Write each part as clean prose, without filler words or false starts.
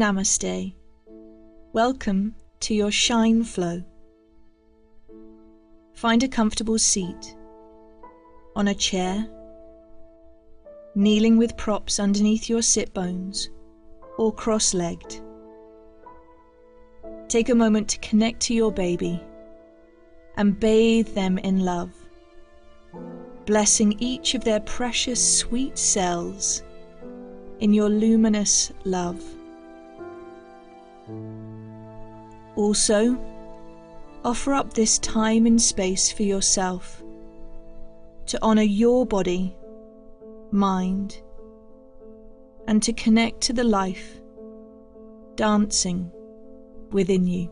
Namaste. Welcome to your Shine Flow. Find a comfortable seat, on a chair, kneeling with props underneath your sit bones, or cross-legged. Take a moment to connect to your baby and bathe them in love, blessing each of their precious sweet cells in your luminous love. Also, offer up this time and space for yourself to honor your body, mind, and to connect to the life dancing within you.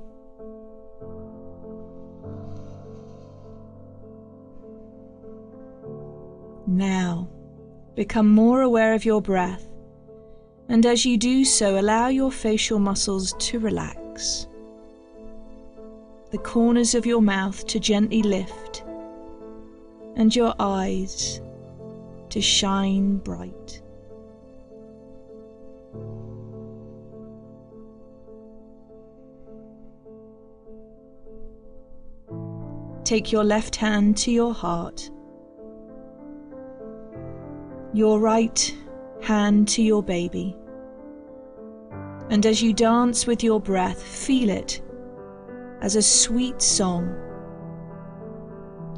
Now, become more aware of your breath, and as you do so, allow your facial muscles to relax, the corners of your mouth to gently lift, and your eyes to shine bright. Take your left hand to your heart, your right hand to your baby, and as you dance with your breath, feel it as a sweet song,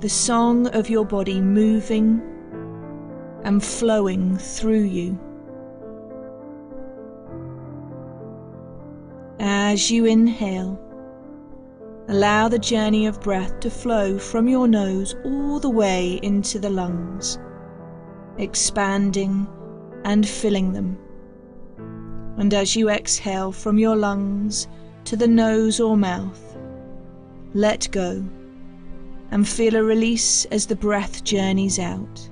the song of your body moving and flowing through you. As you inhale, allow the journey of breath to flow from your nose all the way into the lungs, expanding and filling them. And as you exhale from your lungs to the nose or mouth, let go and feel a release as the breath journeys out.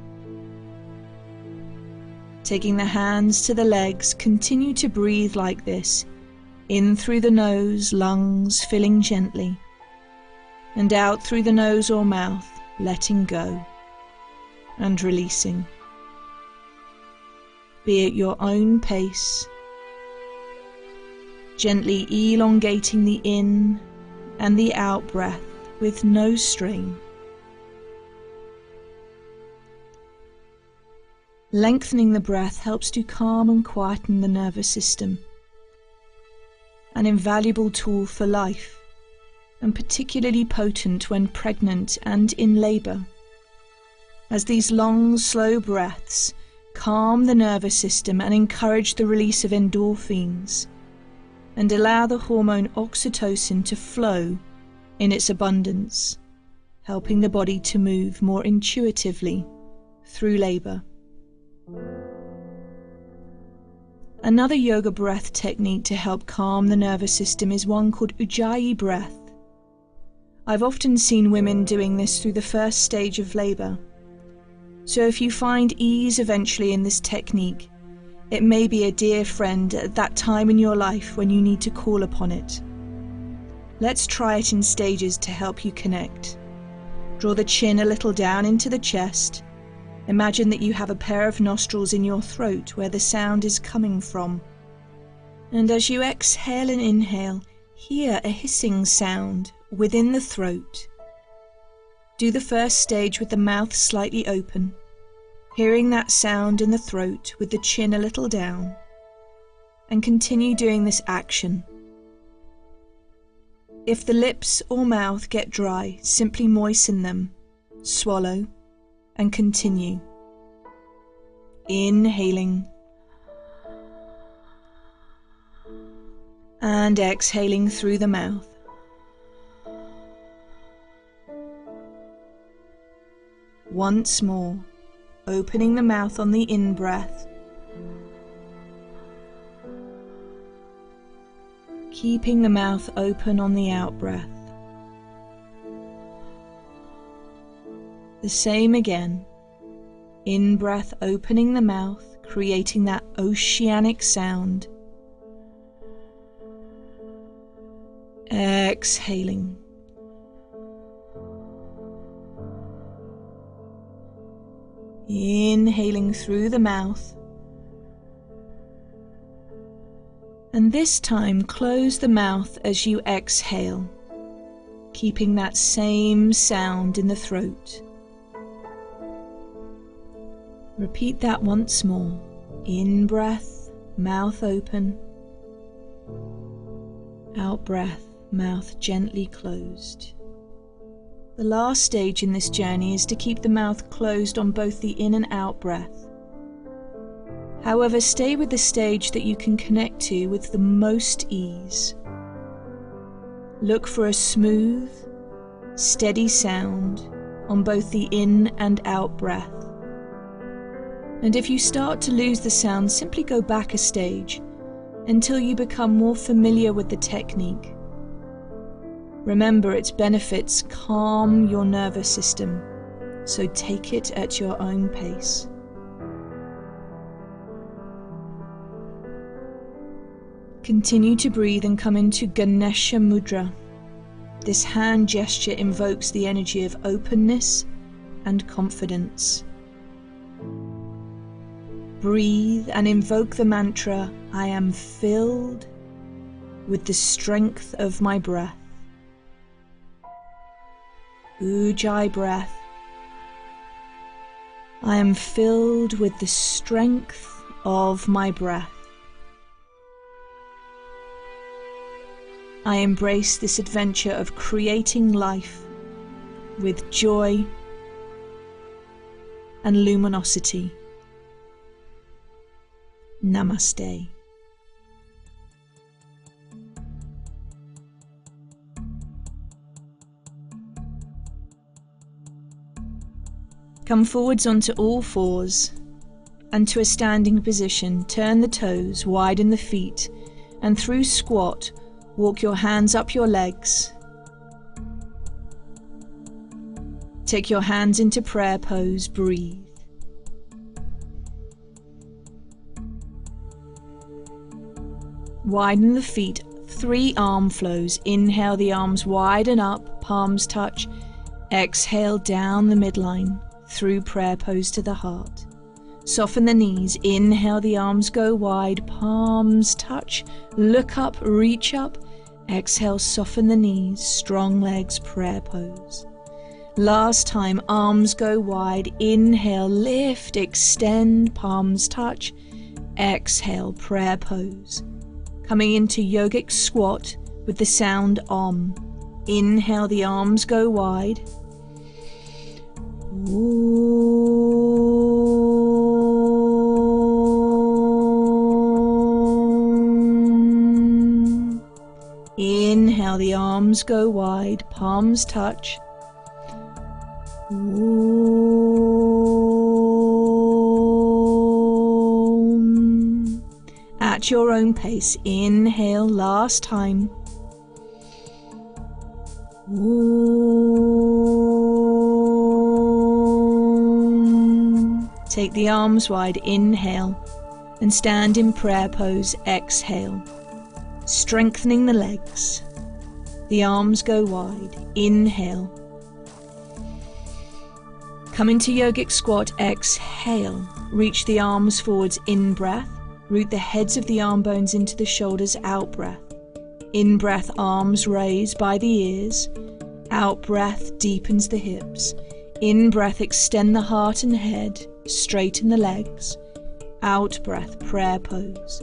Taking the hands to the legs, continue to breathe like this, in through the nose, lungs filling gently, and out through the nose or mouth, letting go and releasing. Be at your own pace, gently elongating the in and the out breath with no strain. Lengthening the breath helps to calm and quieten the nervous system, an invaluable tool for life, and particularly potent when pregnant and in labour, as these long, slow breaths calm the nervous system and encourage the release of endorphins, and allow the hormone oxytocin to flow in its abundance, helping the body to move more intuitively through labour. Another yoga breath technique to help calm the nervous system is one called Ujjayi breath. I've often seen women doing this through the first stage of labour. So if you find ease eventually in this technique, it may be a dear friend at that time in your life when you need to call upon it. Let's try it in stages to help you connect. Draw the chin a little down into the chest. Imagine that you have a pair of nostrils in your throat where the sound is coming from. And as you exhale and inhale, hear a hissing sound within the throat. Do the first stage with the mouth slightly open, hearing that sound in the throat with the chin a little down, and continue doing this action. If the lips or mouth get dry, simply moisten them, swallow, and continue. Inhaling and exhaling through the mouth. Once more, opening the mouth on the in-breath, keeping the mouth open on the out-breath. The same again, in-breath opening the mouth, creating that oceanic sound. Exhaling. Inhaling through the mouth And this time close the mouth as you exhale, keeping that same sound in the throat. Repeat that once more. In breath, mouth open. Out breath, mouth gently closed. The last stage in this journey is to keep the mouth closed on both the in and out breath. However, stay with the stage that you can connect to with the most ease. Look for a smooth, steady sound on both the in and out breath. And if you start to lose the sound, simply go back a stage until you become more familiar with the technique. Remember, its benefits calm your nervous system, so take it at your own pace. Continue to breathe and come into Ganesha Mudra. This hand gesture invokes the energy of openness and confidence. Breathe and invoke the mantra, I am filled with the strength of my breath. Ujjayi breath. I am filled with the strength of my breath. I embrace this adventure of creating life with joy and luminosity. Namaste. Come forwards onto all fours and to a standing position. Turn the toes, widen the feet, and through squat, walk your hands up your legs. Take your hands into prayer pose, breathe. Widen the feet, 3 arm flows. Inhale, the arms widen up, palms touch. Exhale, down the midline, through prayer pose to the heart. Soften the knees. Inhale, the arms go wide, palms touch. Look up, reach up. Exhale, soften the knees, strong legs, prayer pose. Last time, arms go wide. Inhale, lift, extend, palms touch. Exhale, prayer pose. Coming into yogic squat with the sound Om. Inhale, the arms go wide. Inhale, the arms go wide, palms touch. At your own pace, inhale, last time. Take the arms wide, inhale, and stand in prayer pose, exhale. Strengthening the legs. The arms go wide, inhale. Come into yogic squat, exhale. Reach the arms forwards, in breath. Root the heads of the arm bones into the shoulders, out breath. In breath, arms raise by the ears. Out breath, deepens the hips. In breath, extend the heart and head. Straighten the legs. Out breath, prayer pose.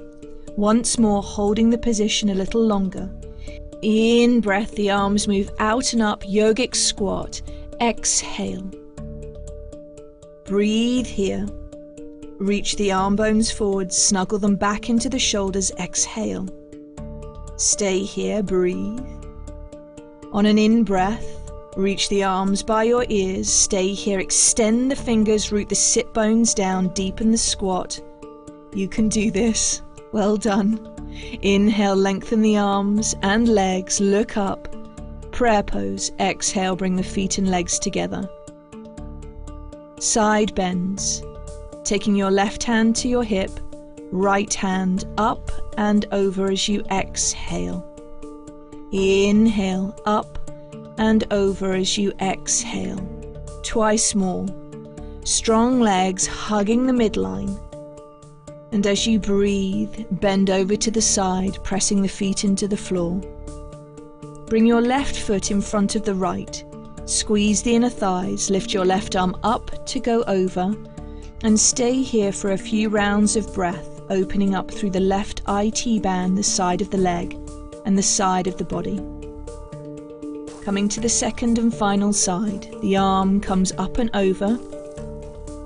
Once more, holding the position a little longer. In breath, the arms move out and up, yogic squat. Exhale. Breathe here. Reach the arm bones forward, snuggle them back into the shoulders, exhale. Stay here, breathe. On an in-breath, reach the arms by your ears, stay here, extend the fingers, root the sit bones down, deepen the squat. You can do this. Well done. Inhale, lengthen the arms and legs, look up. Prayer pose, exhale, bring the feet and legs together. Side bends. Taking your left hand to your hip, right hand up and over as you exhale. Inhale, up and over as you exhale. Twice more. Strong legs hugging the midline. And as you breathe, bend over to the side, pressing the feet into the floor. Bring your left foot in front of the right. Squeeze the inner thighs, lift your left arm up to go over, and stay here for a few rounds of breath, opening up through the left IT band, the side of the leg, and the side of the body. Coming to the second and final side, the arm comes up and over,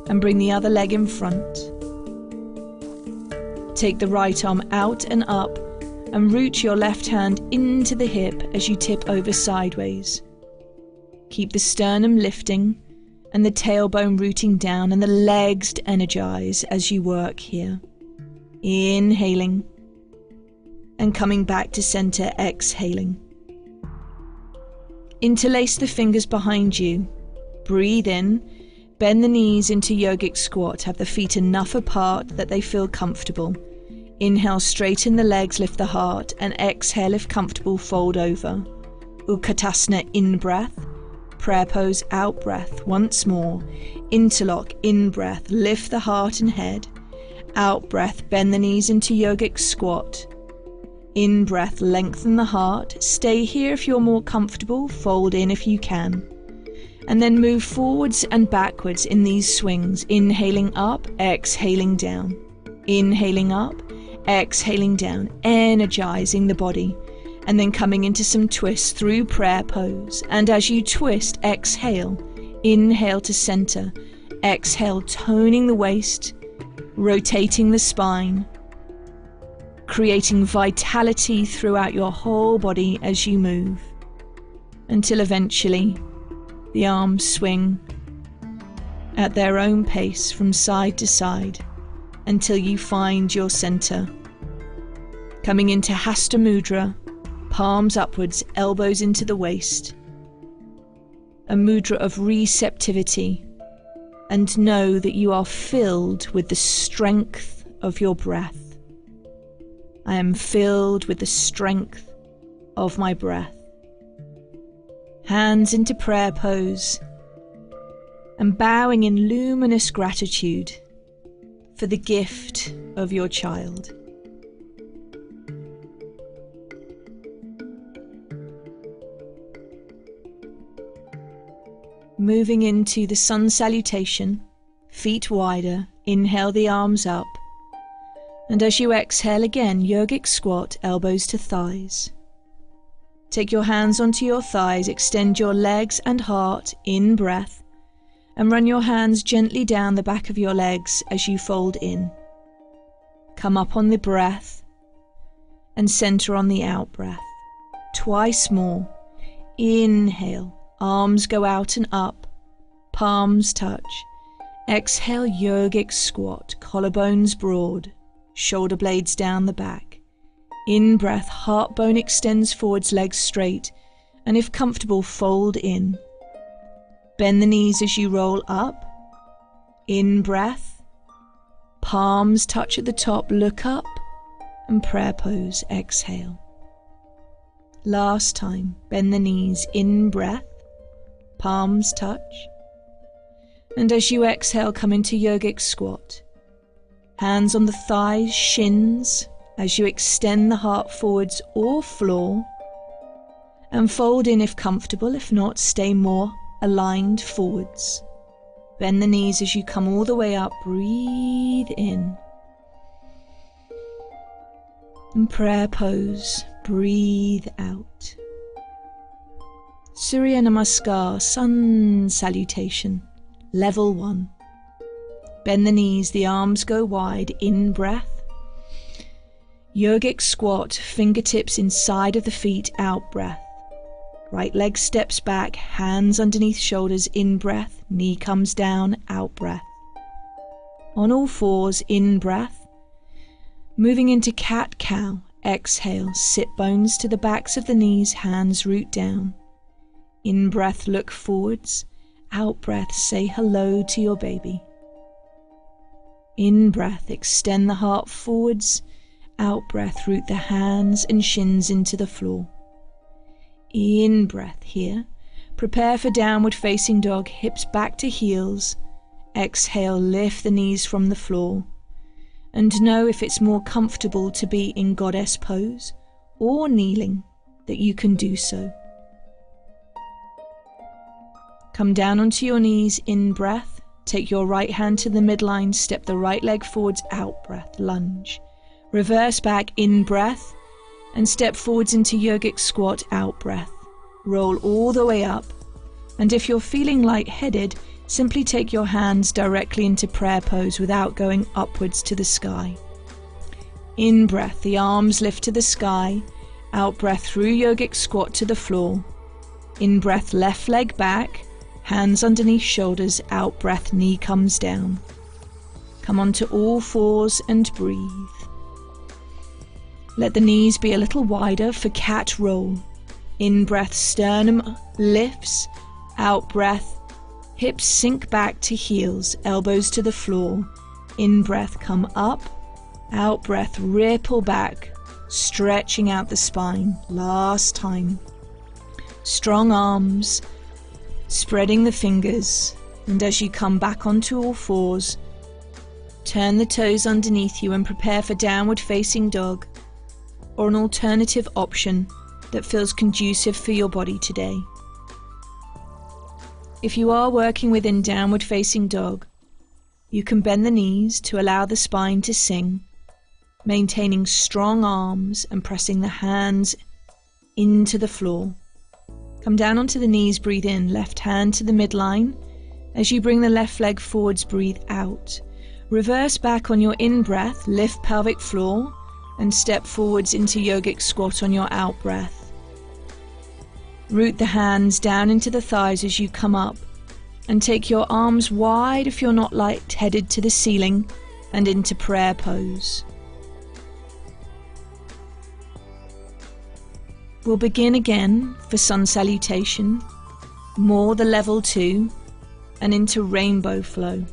and bring the other leg in front. Take the right arm out and up, and root your left hand into the hip as you tip over sideways. Keep the sternum lifting, and the tailbone rooting down, and the legs energize as you work here. Inhaling, and coming back to center, exhaling. Interlace the fingers behind you. Breathe in, bend the knees into yogic squat. Have the feet enough apart that they feel comfortable. Inhale, straighten the legs, lift the heart, and exhale, if comfortable, fold over. Utkatasana, in-breath. Prayer pose, out-breath. Once more. Interlock, in-breath, lift the heart and head. Out-breath, bend the knees into yogic squat. In-breath, lengthen the heart. Stay here if you're more comfortable, fold in if you can. And then move forwards and backwards in these swings. Inhaling up, exhaling down. Inhaling up, exhaling down, energizing the body, and then coming into some twists through prayer pose. And as you twist, exhale, inhale to center, exhale, toning the waist, rotating the spine, creating vitality throughout your whole body as you move, until eventually the arms swing at their own pace from side to side until you find your center. Coming into Hasta Mudra, palms upwards, elbows into the waist. A mudra of receptivity, and know that you are filled with the strength of your breath. I am filled with the strength of my breath. Hands into prayer pose, and bowing in luminous gratitude for the gift of your child. Moving into the sun salutation, feet wider, inhale the arms up, and as you exhale again, yogic squat, elbows to thighs. Take your hands onto your thighs, extend your legs and heart, in breath, and run your hands gently down the back of your legs as you fold in. Come up on the breath, and center on the out breath. Twice more. Inhale. Arms go out and up, palms touch. Exhale, yogic squat, collarbones broad, shoulder blades down the back. In breath, heart bone extends forwards, legs straight, and if comfortable, fold in. Bend the knees as you roll up. In breath, palms touch at the top, look up, and prayer pose, exhale. Last time, bend the knees, in breath, palms touch, and as you exhale, come into yogic squat. Hands on the thighs, shins, as you extend the heart forwards or floor, and fold in if comfortable, if not, stay more aligned forwards. Bend the knees as you come all the way up, breathe in. And prayer pose, breathe out. Surya Namaskar, sun salutation, level 1. Bend the knees, the arms go wide, in breath. Yogic squat, fingertips inside of the feet, out breath. Right leg steps back, hands underneath shoulders, in breath. Knee comes down, out breath. On all fours, in breath. Moving into cat-cow, exhale, sit bones to the backs of the knees, hands root down. In breath, look forwards. Out breath, say hello to your baby. In breath, extend the heart forwards. Out breath, root the hands and shins into the floor. In breath here. Prepare for downward facing dog, hips back to heels. Exhale, lift the knees from the floor. and know if it's more comfortable to be in goddess pose or kneeling, that you can do so. Come down onto your knees, in breath. Take your right hand to the midline, step the right leg forwards, out breath, lunge. Reverse back, in breath, and step forwards into yogic squat, out breath. Roll all the way up, and if you're feeling lightheaded, simply take your hands directly into prayer pose without going upwards to the sky. In breath, the arms lift to the sky, out breath through yogic squat to the floor. In breath, left leg back, hands underneath shoulders, out breath, knee comes down. Come onto all fours and breathe. Let the knees be a little wider for cat roll. In breath, sternum lifts, out breath, hips sink back to heels, elbows to the floor. In breath, come up, out breath, ripple back, stretching out the spine. Last time. Strong arms, spreading the fingers, and as you come back onto all fours, turn the toes underneath you and prepare for downward facing dog, or an alternative option that feels conducive for your body today. If you are working within downward facing dog, you can bend the knees to allow the spine to sing, maintaining strong arms and pressing the hands into the floor. Come down onto the knees, breathe in, left hand to the midline. As you bring the left leg forwards, breathe out. Reverse back on your in-breath, lift pelvic floor, and step forwards into yogic squat on your out-breath. Root the hands down into the thighs as you come up, and take your arms wide if you're not light-headed to the ceiling, and into prayer pose. We'll begin again for sun salutation, more the level 2, and into rainbow flow.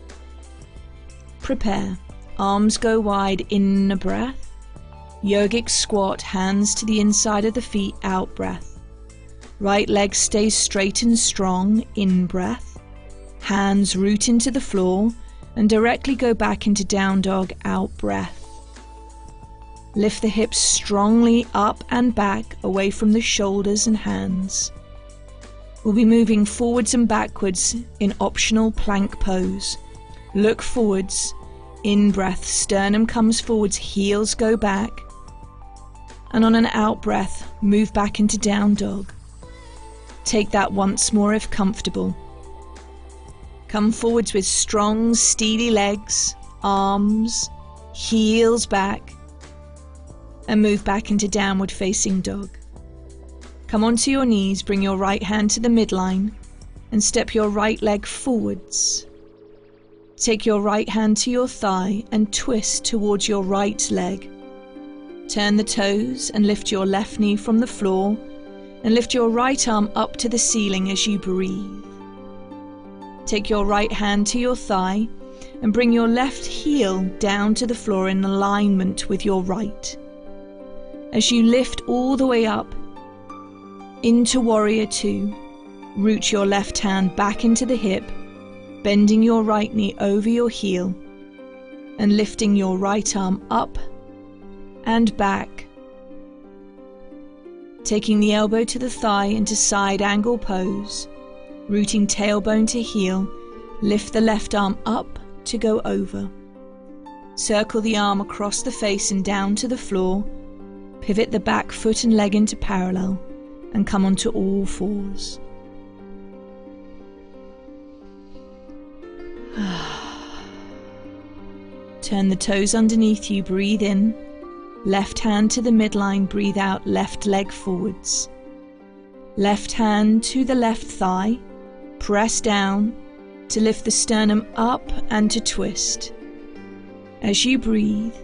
Prepare. Arms go wide, in a breath. Yogic squat, hands to the inside of the feet, out breath. Right leg stays straight and strong, in breath. Hands root into the floor and directly go back into down dog, out breath. Lift the hips strongly up and back, away from the shoulders and hands. We'll be moving forwards and backwards in optional plank pose. Look forwards, in breath, sternum comes forwards, heels go back, and on an out breath, move back into down dog. Take that once more if comfortable. Come forwards with strong, steely legs, arms, heels back, and move back into downward facing dog. Come onto your knees, bring your right hand to the midline, and step your right leg forwards. Take your right hand to your thigh and twist towards your right leg. Turn the toes and lift your left knee from the floor, and lift your right arm up to the ceiling as you breathe. Take your right hand to your thigh and bring your left heel down to the floor in alignment with your right. As you lift all the way up into Warrior 2, root your left hand back into the hip, bending your right knee over your heel and lifting your right arm up and back. Taking the elbow to the thigh into side angle pose, rooting tailbone to heel, lift the left arm up to go over. Circle the arm across the face and down to the floor, pivot the back foot and leg into parallel, and come onto all fours. Turn the toes underneath you, breathe in. Left hand to the midline, breathe out, left leg forwards. Left hand to the left thigh, press down to lift the sternum up and to twist. As you breathe,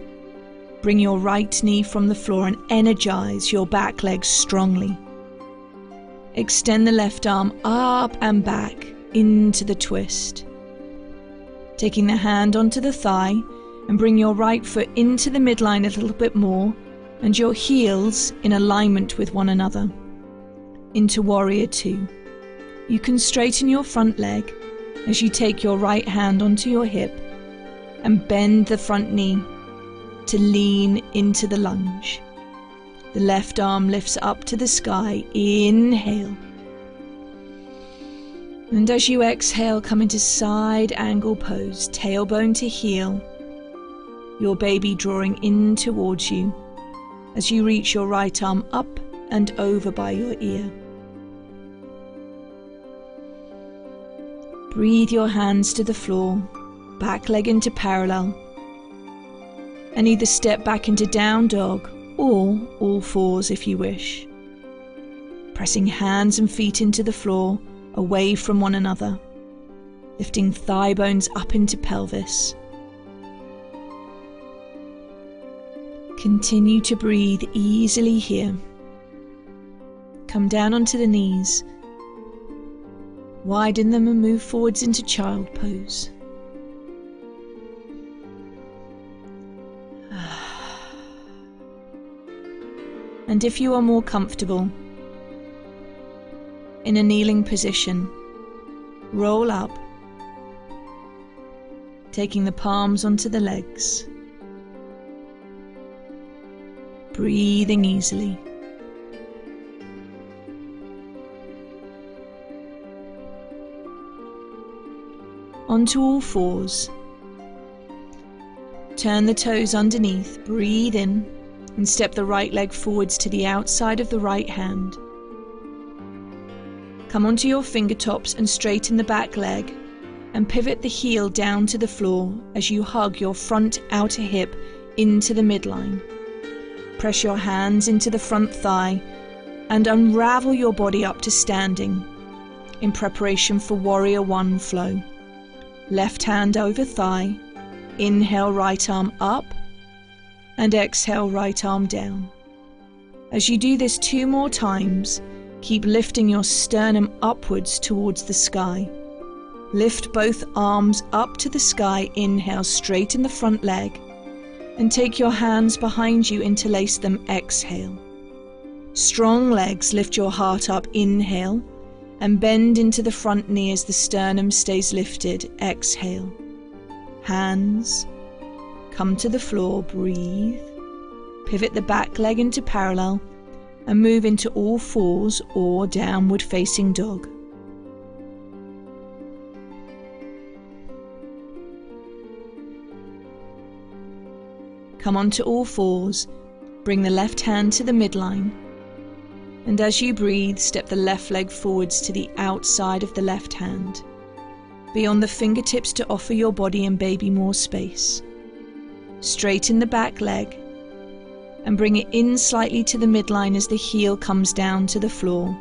bring your right knee from the floor and energize your back leg strongly. Extend the left arm up and back into the twist. Taking the hand onto the thigh and bring your right foot into the midline a little bit more and your heels in alignment with one another. Into Warrior 2. You can straighten your front leg as you take your right hand onto your hip and bend the front knee, to lean into the lunge. The left arm lifts up to the sky. Inhale. And as you exhale, come into side angle pose, tailbone to heel, your baby drawing in towards you as you reach your right arm up and over by your ear. Breathe your hands to the floor, back leg into parallel, and either step back into down dog or all fours if you wish. Pressing hands and feet into the floor, away from one another, lifting thigh bones up into pelvis. Continue to breathe easily here. Come down onto the knees, widen them and move forwards into child pose. And if you are more comfortable, in a kneeling position, roll up, taking the palms onto the legs, breathing easily. Onto all fours. Turn the toes underneath, breathe in, and step the right leg forwards to the outside of the right hand. Come onto your fingertops and straighten the back leg, and pivot the heel down to the floor as you hug your front outer hip into the midline. Press your hands into the front thigh and unravel your body up to standing in preparation for Warrior One flow. Left hand over thigh, inhale right arm up and exhale right arm down. As you do this 2 more times, keep lifting your sternum upwards towards the sky. Lift both arms up to the sky, inhale, straighten the front leg, and take your hands behind you, interlace them, exhale. Strong legs, lift your heart up, inhale, and bend into the front knee as the sternum stays lifted, exhale. Hands, come to the floor, breathe, pivot the back leg into parallel, and move into all fours or downward facing dog. Come onto all fours, bring the left hand to the midline, and as you breathe, step the left leg forwards to the outside of the left hand, beyond the fingertips to offer your body and baby more space. Straighten the back leg and bring it in slightly to the midline as the heel comes down to the floor.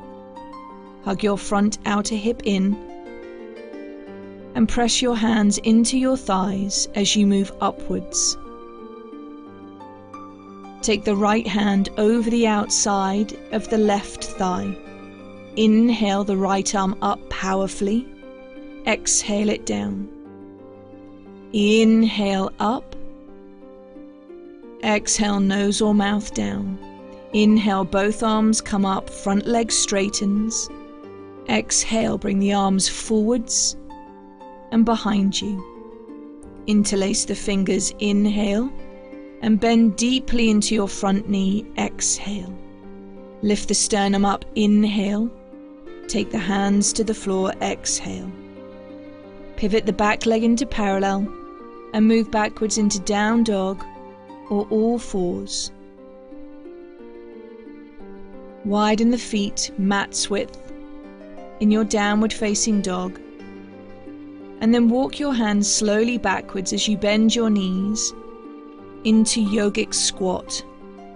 Hug your front outer hip in and press your hands into your thighs as you move upwards. Take the right hand over the outside of the left thigh. Inhale the right arm up powerfully. Exhale it down. Inhale up. Exhale nose or mouth down. Inhale, both arms come up, front leg straightens. Exhale, bring the arms forwards and behind you. Interlace the fingers, inhale, and bend deeply into your front knee, exhale. Lift the sternum up, inhale. Take the hands to the floor, exhale. Pivot the back leg into parallel and move backwards into down dog or all fours. Widen the feet, mat's width, in your downward facing dog, and then walk your hands slowly backwards as you bend your knees into yogic squat,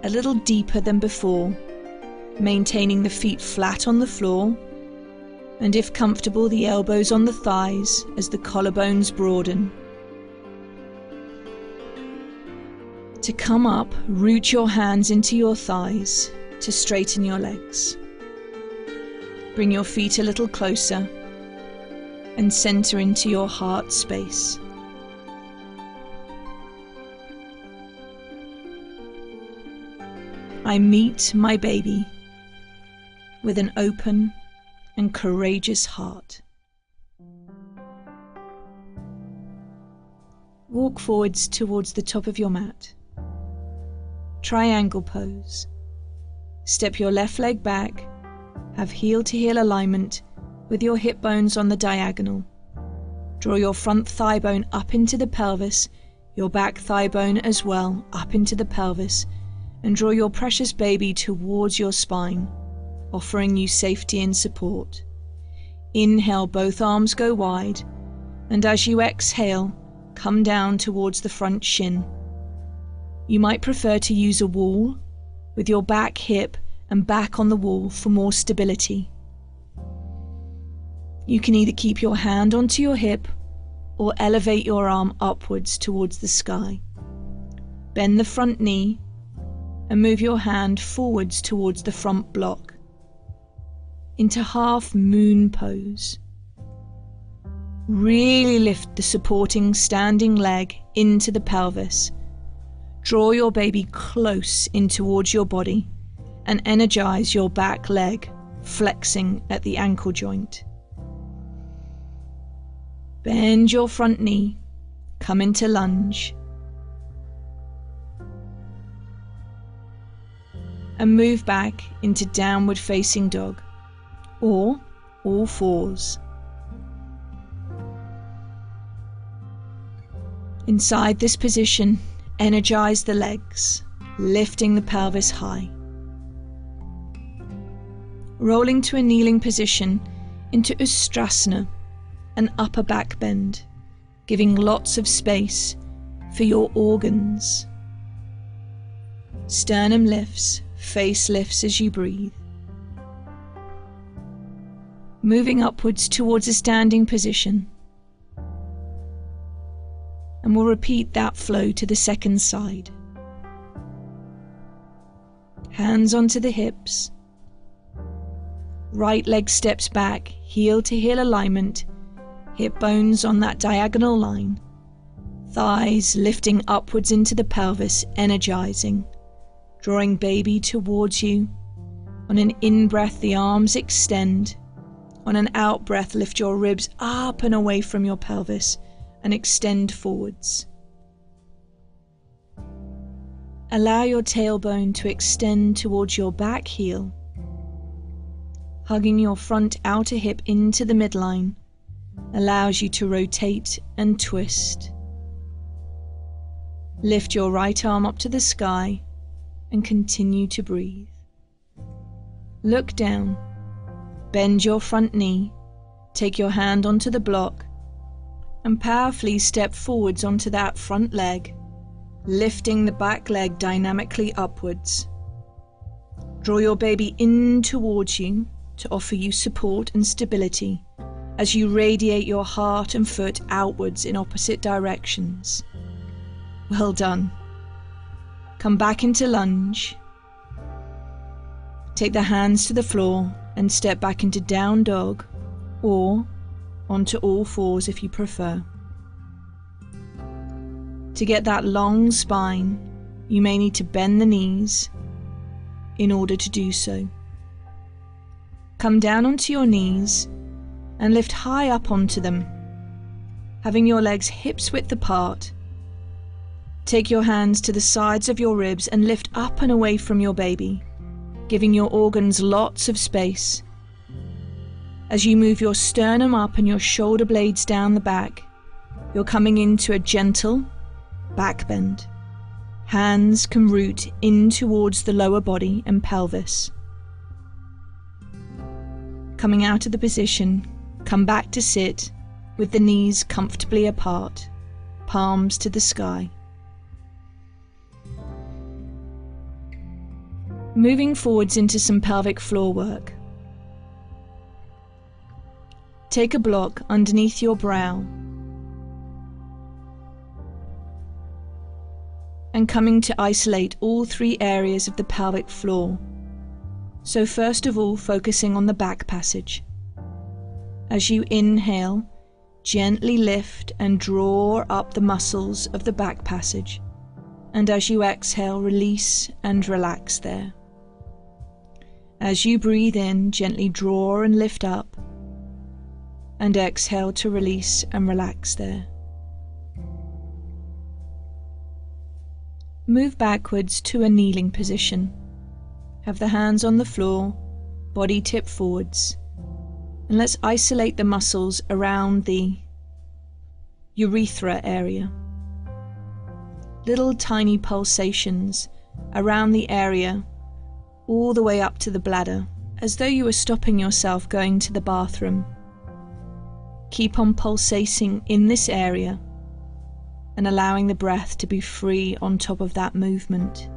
a little deeper than before, maintaining the feet flat on the floor, and if comfortable, the elbows on the thighs as the collarbones broaden. To come up, root your hands into your thighs to straighten your legs. Bring your feet a little closer and center into your heart space. I meet my baby with an open and courageous heart. Walk forwards towards the top of your mat. triangle pose. Step your left leg back, have heel-to-heel alignment with your hip bones on the diagonal. Draw your front thigh bone up into the pelvis, your back thigh bone as well up into the pelvis, and draw your precious baby towards your spine, offering you safety and support. Inhale, both arms go wide, and as you exhale, come down towards the front shin. You might prefer to use a wall with your back hip and back on the wall for more stability. You can either keep your hand onto your hip or elevate your arm upwards towards the sky. Bend the front knee and move your hand forwards towards the front block into half moon pose. Really lift the supporting standing leg into the pelvis. Draw your baby close in towards your body and energize your back leg, flexing at the ankle joint. Bend your front knee, come into lunge, and move back into downward facing dog, or all fours. Inside this position, energize the legs, lifting the pelvis high. Rolling to a kneeling position into Ustrasana, an upper back bend, giving lots of space for your organs. Sternum lifts, face lifts as you breathe. Moving upwards towards a standing position. And we'll repeat that flow to the second side. Hands onto the hips. Right leg steps back, heel to heel alignment, hip bones on that diagonal line. Thighs lifting upwards into the pelvis, energizing, drawing baby towards you. On an in-breath, the arms extend. On an out-breath, lift your ribs up and away from your pelvis and extend forwards. Allow your tailbone to extend towards your back heel, hugging your front outer hip into the midline, allows you to rotate and twist. Lift your right arm up to the sky and continue to breathe. Look down, bend your front knee, take your hand onto the block, and powerfully step forwards onto that front leg, lifting the back leg dynamically upwards. Draw your baby in towards you to offer you support and stability as you radiate your heart and foot outwards in opposite directions. Well done. Come back into lunge. Take the hands to the floor and step back into down dog or onto all fours if you prefer. To get that long spine, you may need to bend the knees in order to do so. Come down onto your knees and lift high up onto them, having your legs hips width apart. Take your hands to the sides of your ribs and lift up and away from your baby, giving your organs lots of space. As you move your sternum up and your shoulder blades down the back, you're coming into a gentle back bend. Hands can root in towards the lower body and pelvis. Coming out of the position, come back to sit with the knees comfortably apart, palms to the sky. Moving forwards into some pelvic floor work. Take a block underneath your brow and coming to isolate all three areas of the pelvic floor. So first of all, focusing on the back passage. As you inhale, gently lift and draw up the muscles of the back passage. And as you exhale, release and relax there. As you breathe in, gently draw and lift up. And exhale to release and relax there. Move backwards to a kneeling position. Have the hands on the floor, body tip forwards. And let's isolate the muscles around the urethra area. Little tiny pulsations around the area, all the way up to the bladder, as though you were stopping yourself going to the bathroom. Keep on pulsating in this area and allowing the breath to be free on top of that movement.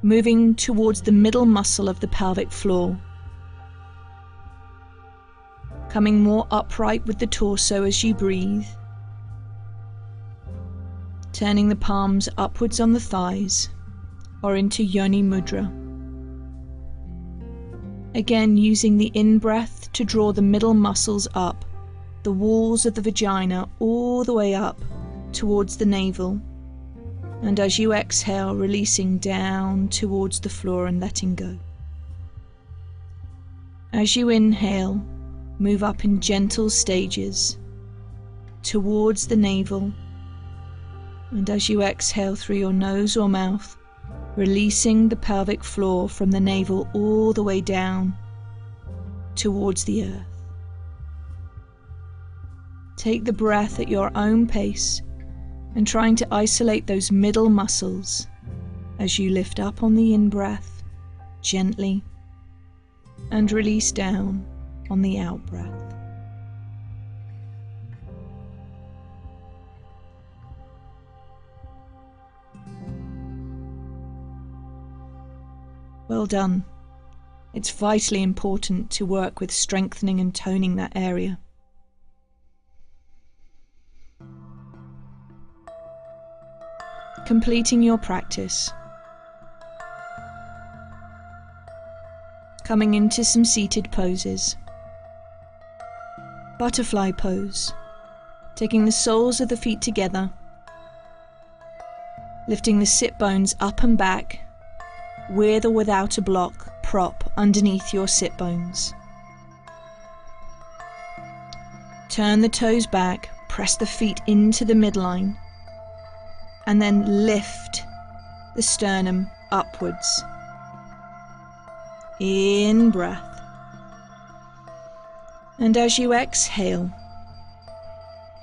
Moving towards the middle muscle of the pelvic floor. Coming more upright with the torso as you breathe. Turning the palms upwards on the thighs or into Yoni Mudra. Again, using the in-breath to draw the middle muscles up, the walls of the vagina all the way up towards the navel. And as you exhale, releasing down towards the floor and letting go. As you inhale, move up in gentle stages towards the navel. And as you exhale through your nose or mouth, releasing the pelvic floor from the navel all the way down towards the earth. Take the breath at your own pace and trying to isolate those middle muscles as you lift up on the in-breath gently and release down on the out-breath. Well done. It's vitally important to work with strengthening and toning that area. Completing your practice. Coming into some seated poses. Butterfly pose. Taking the soles of the feet together. Lifting the sit bones up and back, with or without a block prop underneath your sit bones. Turn the toes back, press the feet into the midline, and then lift the sternum upwards. In breath. And as you exhale,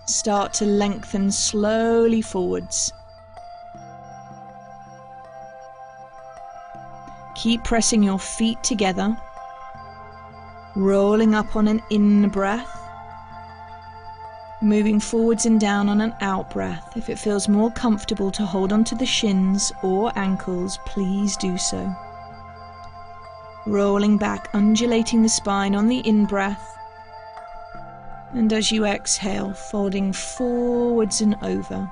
start to lengthen slowly forwards. Keep pressing your feet together, rolling up on an in-breath, moving forwards and down on an out-breath. If it feels more comfortable to hold onto the shins or ankles, please do so. Rolling back, undulating the spine on the in-breath, and as you exhale, folding forwards and over,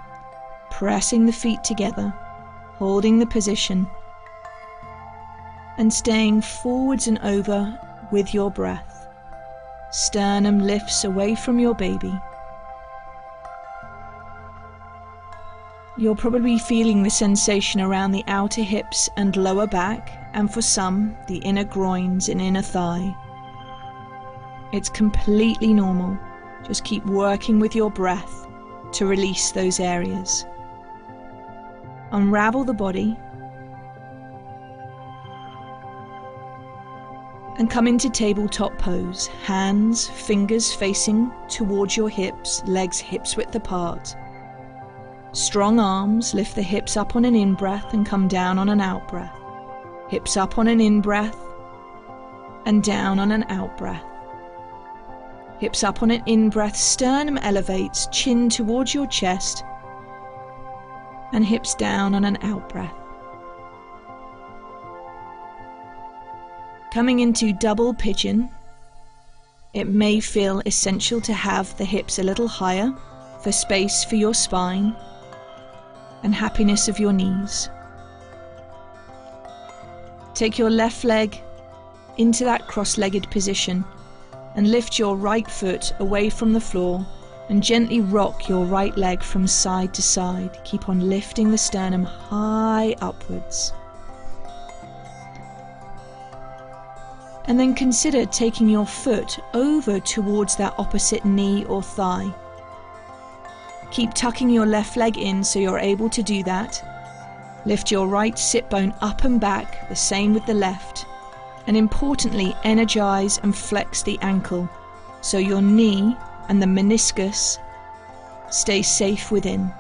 pressing the feet together, holding the position, and staying forwards and over with your breath. Sternum lifts away from your baby. You're probably feeling the sensation around the outer hips and lower back, and for some, the inner groins and inner thigh. It's completely normal. Just keep working with your breath to release those areas. Unravel the body and come into tabletop pose, hands, fingers facing towards your hips, legs hips width apart. Strong arms, lift the hips up on an in-breath and come down on an out-breath. Hips up on an in-breath and down on an out-breath. Hips up on an in-breath, sternum elevates, chin towards your chest, and hips down on an out-breath. Coming into double pigeon, it may feel essential to have the hips a little higher for space for your spine and happiness of your knees. Take your left leg into that cross-legged position and lift your right foot away from the floor and gently rock your right leg from side to side. Keep on lifting the sternum high upwards. And then consider taking your foot over towards that opposite knee or thigh. Keep tucking your left leg in so you're able to do that. Lift your right sit bone up and back, the same with the left. And importantly, energize and flex the ankle so your knee and the meniscus stay safe within.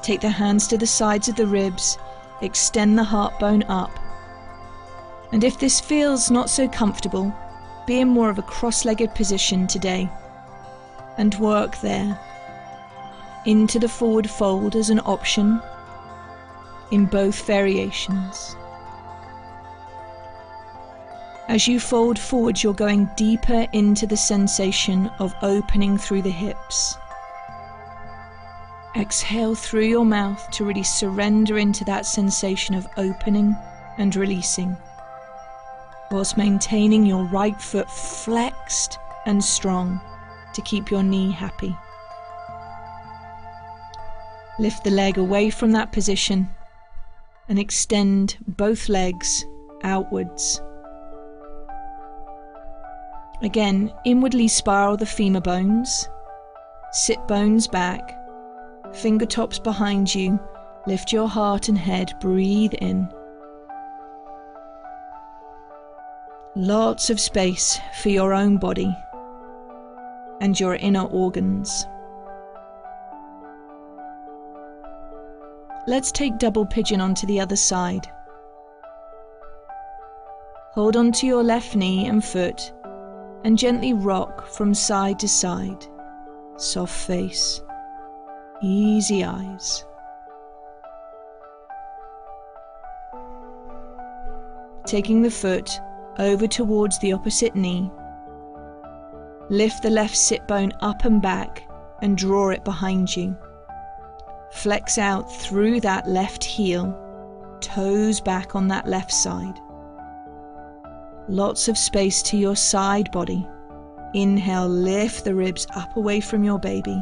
Take the hands to the sides of the ribs, extend the heart bone up. And if this feels not so comfortable, be in more of a cross-legged position today and work there. Into the forward fold as an option in both variations. As you fold forward, you're going deeper into the sensation of opening through the hips. Exhale through your mouth to really surrender into that sensation of opening and releasing, whilst maintaining your right foot flexed and strong to keep your knee happy. Lift the leg away from that position and extend both legs outwards. Again, inwardly spiral the femur bones, sit bones back, fingertips behind you, lift your heart and head, breathe in. Lots of space for your own body and your inner organs. Let's take double pigeon onto the other side. Hold onto your left knee and foot and gently rock from side to side. Soft face, easy eyes. Taking the foot over towards the opposite knee, lift the left sit bone up and back and draw it behind you. Flex out through that left heel, toes back on that left side. Lots of space to your side body. Inhale, lift the ribs up away from your baby.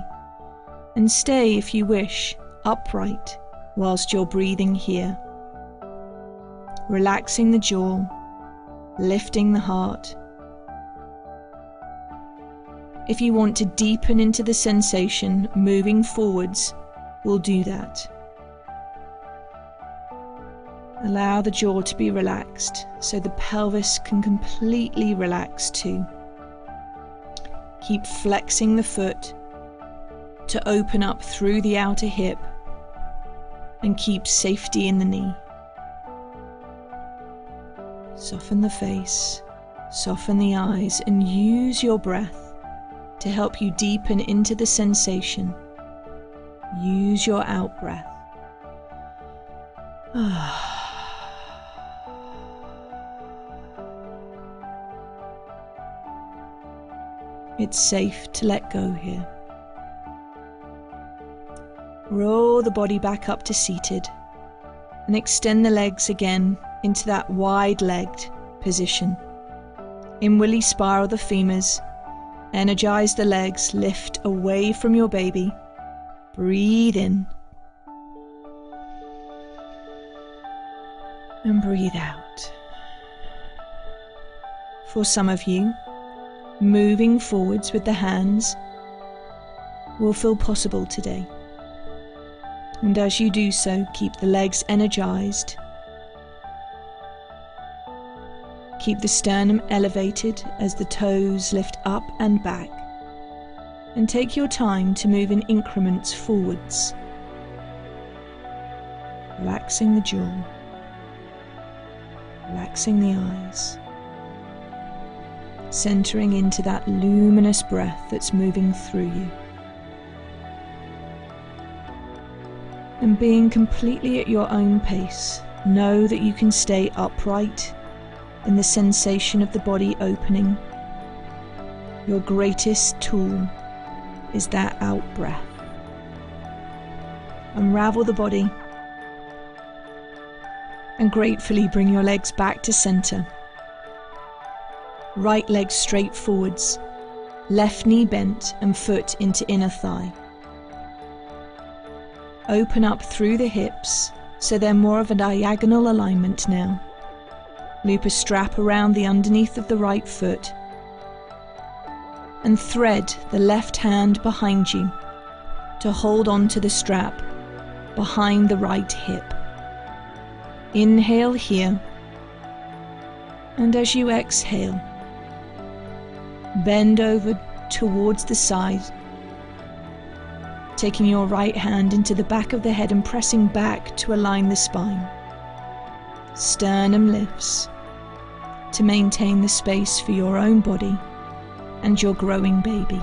And stay, if you wish, upright whilst you're breathing here. Relaxing the jaw, lifting the heart. If you want to deepen into the sensation, moving forwards, we'll do that. Allow the jaw to be relaxed so the pelvis can completely relax too. Keep flexing the foot to open up through the outer hip and keep safety in the knee. Soften the face, soften the eyes, and use your breath to help you deepen into the sensation. Use your out breath. It's safe to let go here. Roll the body back up to seated and extend the legs again into that wide-legged position. Inwardly spiral the femurs, energize the legs, lift away from your baby. Breathe in and breathe out. For some of you, moving forwards with the hands will feel possible today. And as you do so, keep the legs energized. Keep the sternum elevated as the toes lift up and back. And take your time to move in increments forwards. Relaxing the jaw. Relaxing the eyes. Centering into that luminous breath that's moving through you. And being completely at your own pace, know that you can stay upright in the sensation of the body opening. Your greatest tool is that out breath. Unravel the body and gratefully bring your legs back to center. Right leg straight forwards, left knee bent and foot into inner thigh. Open up through the hips so they're more of a diagonal alignment now. Loop a strap around the underneath of the right foot and thread the left hand behind you to hold on to the strap behind the right hip. Inhale here, and as you exhale, bend over towards the side, taking your right hand into the back of the head and pressing back to align the spine. Sternum lifts to maintain the space for your own body and your growing baby.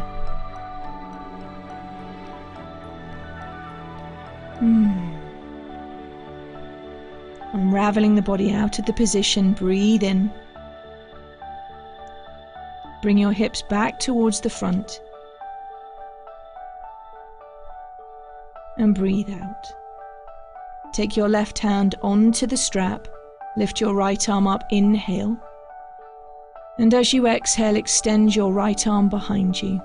Unraveling the body out of the position, breathe in. Bring your hips back towards the front. And breathe out. Take your left hand onto the strap, lift your right arm up, inhale. And as you exhale, extend your right arm behind you.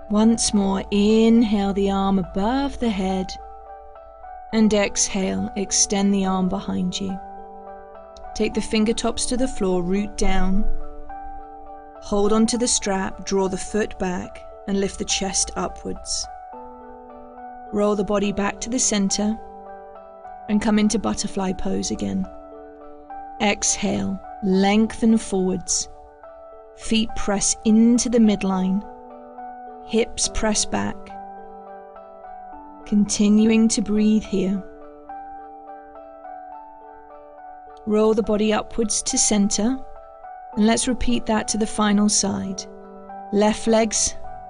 Once more, inhale the arm above the head, and exhale, extend the arm behind you. Take the fingertips to the floor, root down. Hold onto the strap, draw the foot back, and lift the chest upwards. Roll the body back to the center, and come into butterfly pose again. Exhale, lengthen forwards. Feet press into the midline. Hips press back. Continuing to breathe here. Roll the body upwards to center, and let's repeat that to the final side. Left leg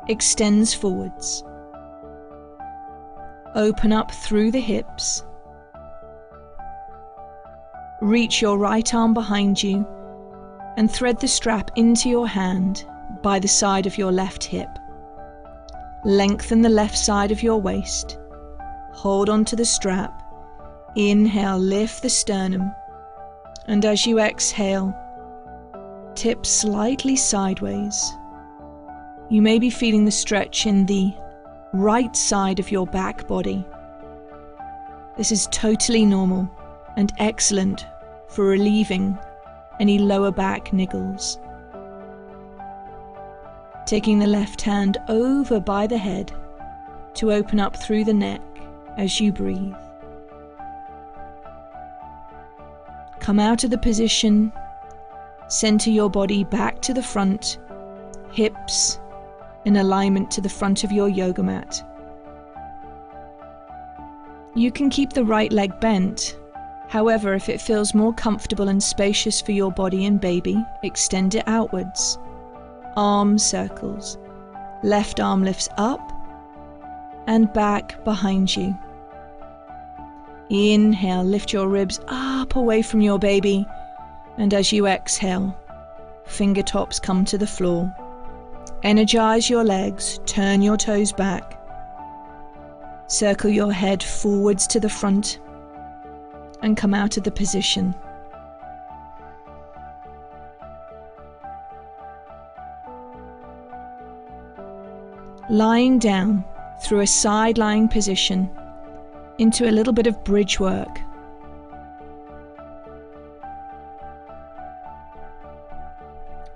extends forwards. Open up through the hips. Reach your right arm behind you and thread the strap into your hand by the side of your left hip. Lengthen the left side of your waist. Hold onto the strap. Inhale, lift the sternum. And as you exhale, tip slightly sideways. You may be feeling the stretch in the right side of your back body. This is totally normal and excellent for relieving any lower back niggles. Taking the left hand over by the head to open up through the neck as you breathe. Come out of the position, center your body back to the front, hips in alignment to the front of your yoga mat. You can keep the right leg bent. However, if it feels more comfortable and spacious for your body and baby, extend it outwards. Arm circles. Left arm lifts up and back behind you. Inhale, lift your ribs up away from your baby, and as you exhale, fingertips come to the floor. Energize your legs, turn your toes back. Circle your head forwards to the front and come out of the position. Lying down through a side lying position into a little bit of bridge work.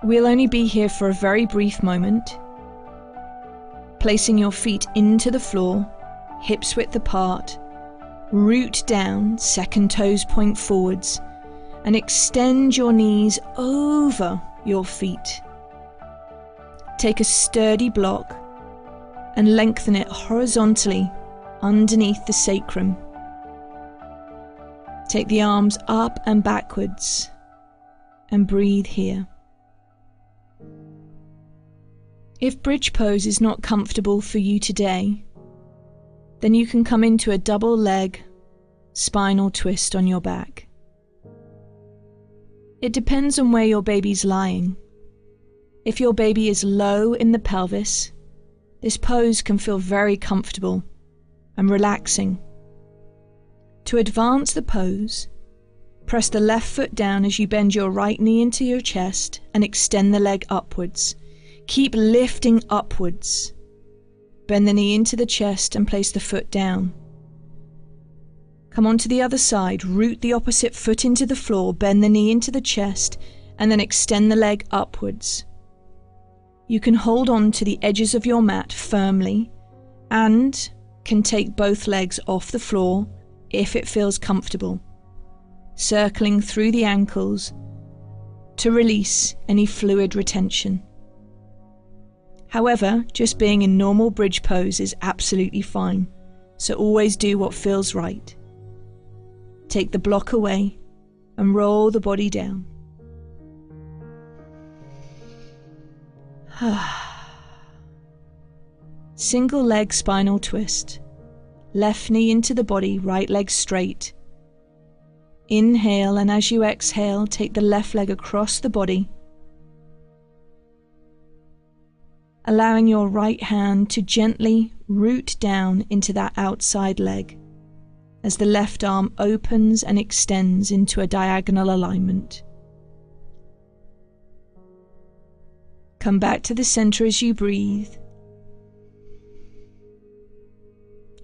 We'll only be here for a very brief moment. Placing your feet into the floor, hips width apart, root down, second toes point forwards, and extend your knees over your feet. Take a sturdy block and lengthen it horizontally underneath the sacrum. Take the arms up and backwards and breathe here. If bridge pose is not comfortable for you today, then you can come into a double leg spinal twist on your back. It depends on where your baby's lying. If your baby is low in the pelvis, this pose can feel very comfortable and relaxing. To advance the pose, press the left foot down as you bend your right knee into your chest and extend the leg upwards. Keep lifting upwards. Bend the knee into the chest and place the foot down. Come onto the other side, root the opposite foot into the floor, bend the knee into the chest, and then extend the leg upwards. You can hold on to the edges of your mat firmly and can take both legs off the floor if it feels comfortable, circling through the ankles to release any fluid retention. However, just being in normal bridge pose is absolutely fine, so always do what feels right. Take the block away and roll the body down. Single leg spinal twist. Left knee into the body, right leg straight. Inhale, and as you exhale, take the left leg across the body, allowing your right hand to gently root down into that outside leg as the left arm opens and extends into a diagonal alignment. Come back to the center as you breathe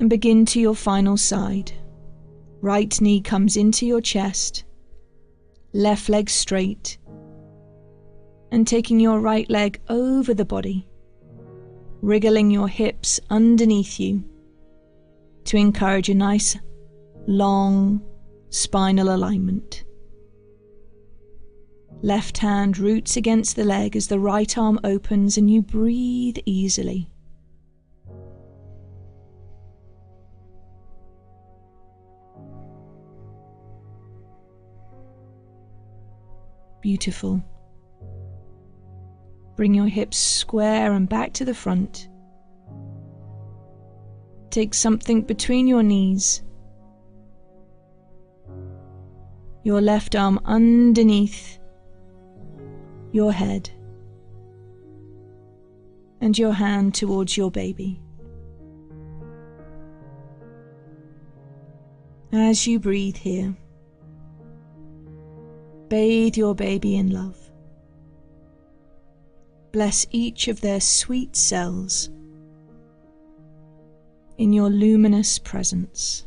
and begin to your final side. Right knee comes into your chest, left leg straight, and taking your right leg over the body, wriggling your hips underneath you to encourage a nice, long spinal alignment. Left hand roots against the leg as the right arm opens and you breathe easily. Beautiful. Bring your hips square and back to the front. Take something between your knees. Your left arm underneath your head. And your hand towards your baby. As you breathe here, bathe your baby in love. Bless each of their sweet cells in your luminous presence.